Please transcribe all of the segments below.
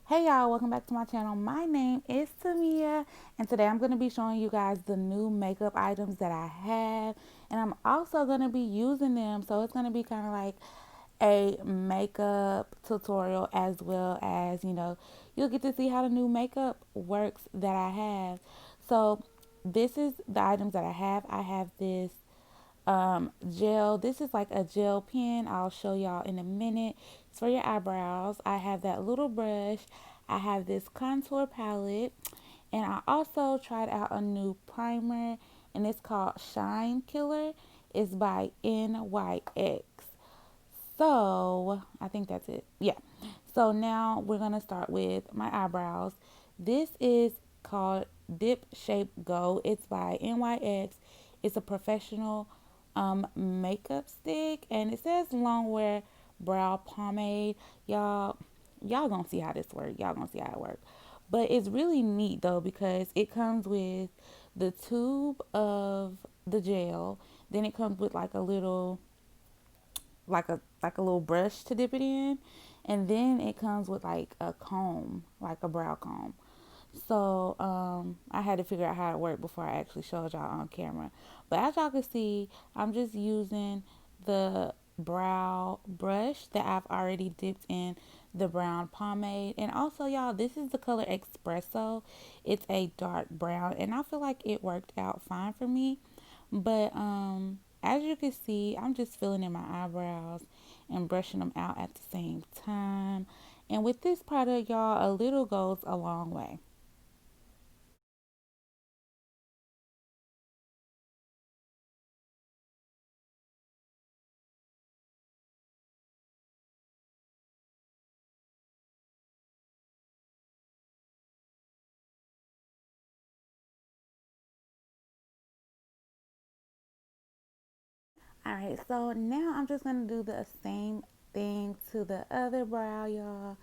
Hey y'all, welcome back to my channel. My name is Tamia, and today I'm going to be showing you guys the new makeup items that I have, and I'm also going to be using them, so it's going to be kind of like a makeup tutorial as well as, you'll get to see how the new makeup works that I have. So this is the items that I have. I have this gel. This is like a gel pen. I'll show y'all in a minute. It's for your eyebrows. I have that little brush. I have this contour palette. And I also tried out a new primer, and it's called Shine Killer. It's by NYX. So I think that's it. Yeah. So now we're gonna start with my eyebrows. This is called Dip Shape Go. It's by NYX. It's a professional makeup stick, and it says long wear brow pomade. Y'all gonna see how this works. Y'all gonna see how it works. But it's really neat though because it comes with the tube of the gel. Then it comes with like a little brush to dip it in, and then it comes with like a comb, like a brow comb. So I had to figure out how it worked before I actually showed y'all on camera. But as y'all can see, I'm just using the brow brush that I've already dipped in the brown pomade. And also, y'all, this is the color Espresso. It's a dark brown, and I feel like it worked out fine for me. But as you can see, I'm just filling in my eyebrows and brushing them out at the same time. And with this product, y'all, a little goes a long way. All right, so now I'm just gonna do the same thing to the other brow, y'all.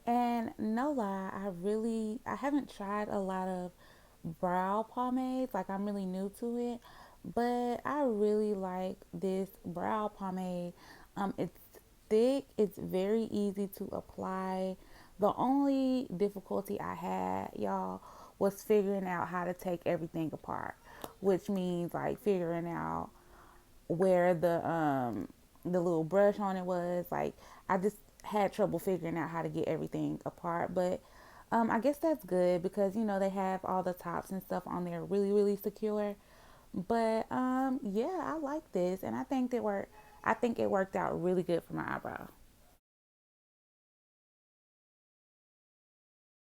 And no lie, I haven't tried a lot of brow pomades. Like, I'm really new to it, but I really like this brow pomade. It's thick. It's very easy to apply. The only difficulty I had, y'all, was figuring out how to take everything apart, which means like figuring out where the little brush on it was. Like, I just had trouble figuring out how to get everything apart. But I guess that's good because they have all the tops and stuff on there really secure. But yeah, I like this, and I think it worked out really good for my eyebrow.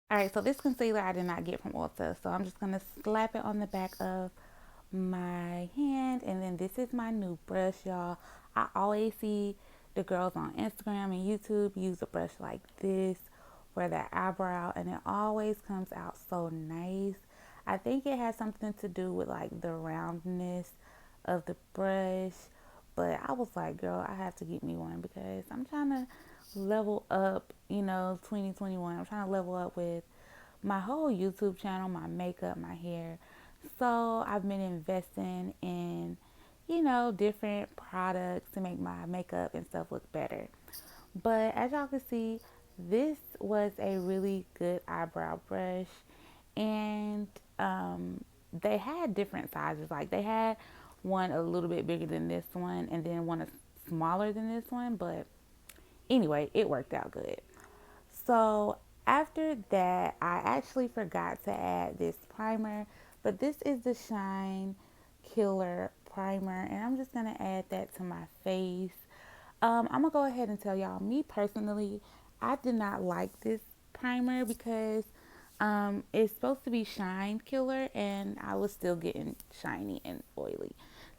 All right, so this concealer I did not get from Ulta, so I'm just gonna slap it on the back of my hand, and then this is my new brush, y'all. I always see the girls on Instagram and YouTube use a brush like this for their eyebrow, and it always comes out so nice. I think it has something to do with like the roundness of the brush, but I was like, girl, I have to get me one because I'm trying to level up, 2021. I'm trying to level up with my whole YouTube channel, my makeup, my hair. So I've been investing in, different products to make my makeup and stuff look better. But as y'all can see, this was a really good eyebrow brush, and they had different sizes. Like, they had one a little bit bigger than this one, and then one smaller than this one. But anyway, it worked out good. So after that, I actually forgot to add this primer, but this is the Shine Killer primer, and I'm just gonna add that to my face. I'm gonna go ahead and tell y'all, me personally, I did not like this primer because it's supposed to be shine killer, and I was still getting shiny and oily.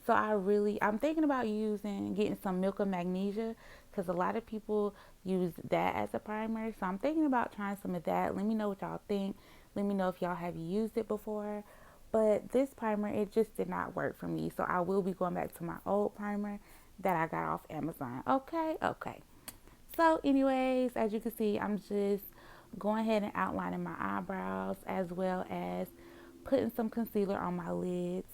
So I'm thinking about getting some milk of magnesia because a lot of people use that as a primer. So I'm thinking about trying some of that. Let me know what y'all think. Let me know if y'all have used it before. But this primer, it just did not work for me. So I will be going back to my old primer that I got off Amazon. Okay, okay. So anyways, as you can see, I'm just going ahead and outlining my eyebrows as well as putting some concealer on my lids.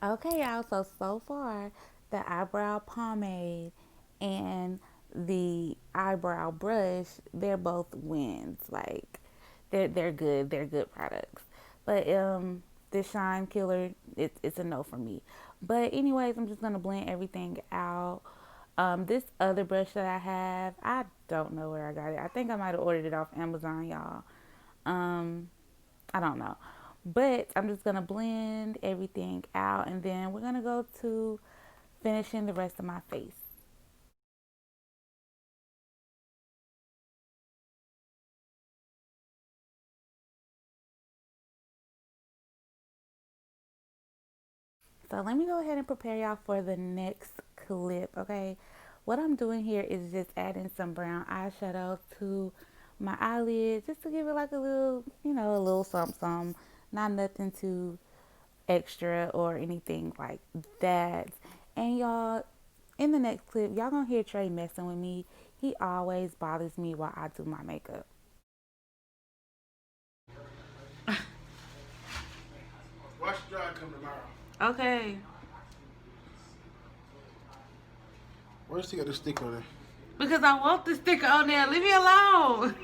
Okay, y'all. So far, the eyebrow pomade and the eyebrow brush, they're both wins. Like, they're good. They're good products. But the shine killer, it's a no for me. But anyways, I'm just gonna blend everything out. This other brush that I have, I don't know where I got it. I think I might have ordered it off Amazon, y'all. Um, I don't know. But I'm just going to blend everything out, and then we're going to go to finishing the rest of my face. So let me go ahead and prepare y'all for the next clip, okay? What I'm doing here is just adding some brown eyeshadow to my eyelids just to give it like a little, a little something, something. Not nothing too extra or anything like that. And y'all, in the next clip, y'all gonna hear Trey messing with me. He always bothers me while I do my makeup. Watch the dry come tomorrow. Okay. Why you still got the stick on it? Because I want the sticker on there. Leave me alone.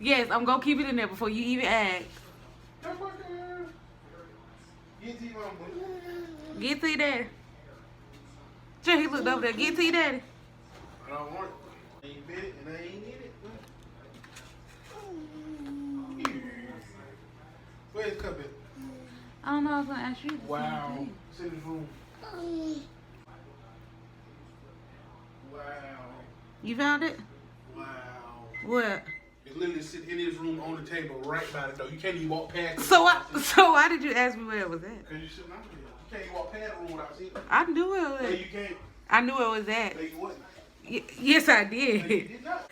Yes, I'm gonna keep it in there before you even ask. Get to your mama. Get to your daddy. Sure, he looked over there. Get to your daddy. I don't want it. I ain't bit it and I ain't eat it. Where's the cup at? I don't know. I was gonna ask you. Wow. It's in his room. Wow. You found it? Wow. What? It's literally sitting in his room on the table right by the door. You can't even walk past it. So why did you ask me where it was at? Because you're sitting out there. You can't even walk past the room without seeing it. I knew it was. No, you can't. I knew it was at. No, you wouldn't. Yes, I No, you did. did not.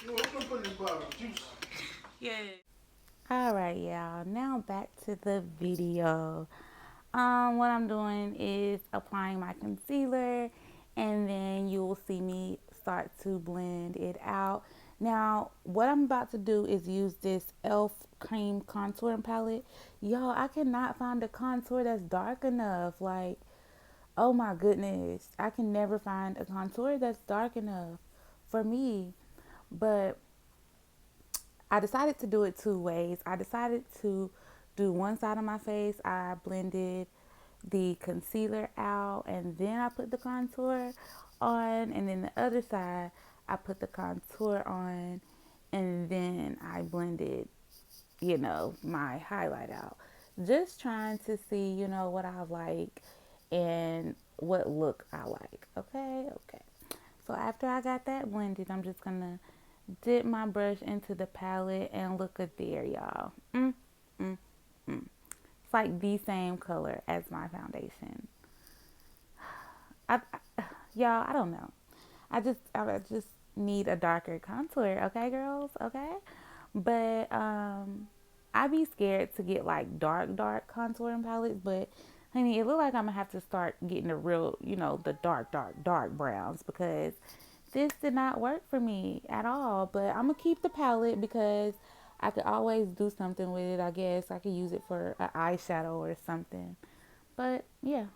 You know, I'm going to put in this bottle of juice. Yeah. All right, y'all. Now back to the video. What I'm doing is applying my concealer, and then you will see me start to blend it out. Now, what I'm about to do is use this e.l.f. cream contouring palette. Y'all, I cannot find a contour that's dark enough. Like, oh my goodness, I can never find a contour that's dark enough for me. But I decided to do it two ways. I decided to do one side of my face. I blended the concealer out, and then I put the contour on, and then the other side I put the contour on, and then I blended, my highlight out. Just trying to see, what I like and what look I like. Okay. So after I got that blended, I'm just gonna dip my brush into the palette and look at there, y'all. Mm, mm. It's like the same color as my foundation. Y'all, I don't know. I just need a darker contour, okay, girls, okay. But I be scared to get like dark contouring palettes, but honey, it look like I'm gonna have to start getting the real, the dark browns, because this did not work for me at all. But I'm gonna keep the palette because I could always do something with it. I guess I could use it for an eyeshadow or something. But yeah.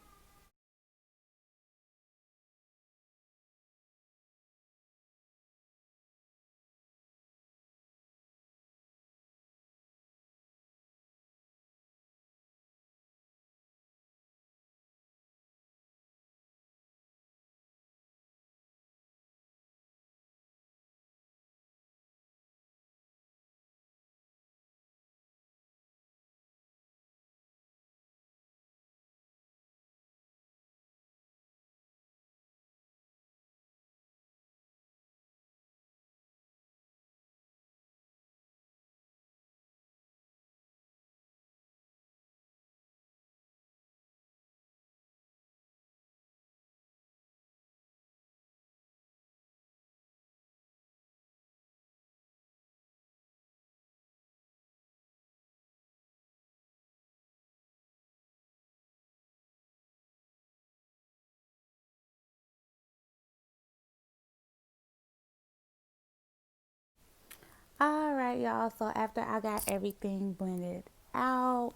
Alright, y'all. So after I got everything blended out,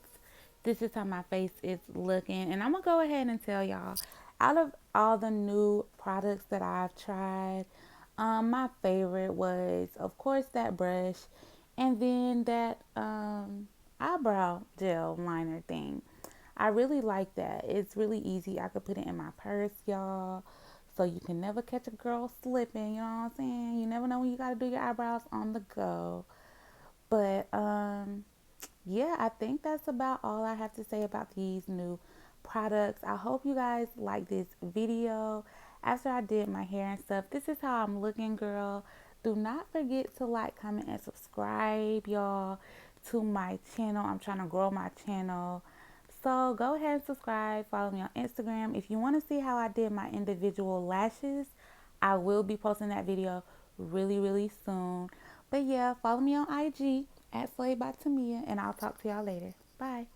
this is how my face is looking. And I'm going to go ahead and tell y'all, out of all the new products that I've tried, my favorite was, of course, that brush. And then that eyebrow gel liner thing. I really like that. It's really easy. I could put it in my purse, y'all. So you can never catch a girl slipping, you know what I'm saying? You never know when you gotta do your eyebrows on the go. But yeah, I think that's about all I have to say about these new products. I hope you guys like this video. After I did my hair and stuff, this is how I'm looking, girl. Do not forget to like, comment, and subscribe, y'all, to my channel. I'm trying to grow my channel. So go ahead and subscribe. Follow me on Instagram. If you want to see how I did my individual lashes, I will be posting that video really, really soon. But yeah, follow me on IG at Slay by Tamia, and I'll talk to y'all later. Bye.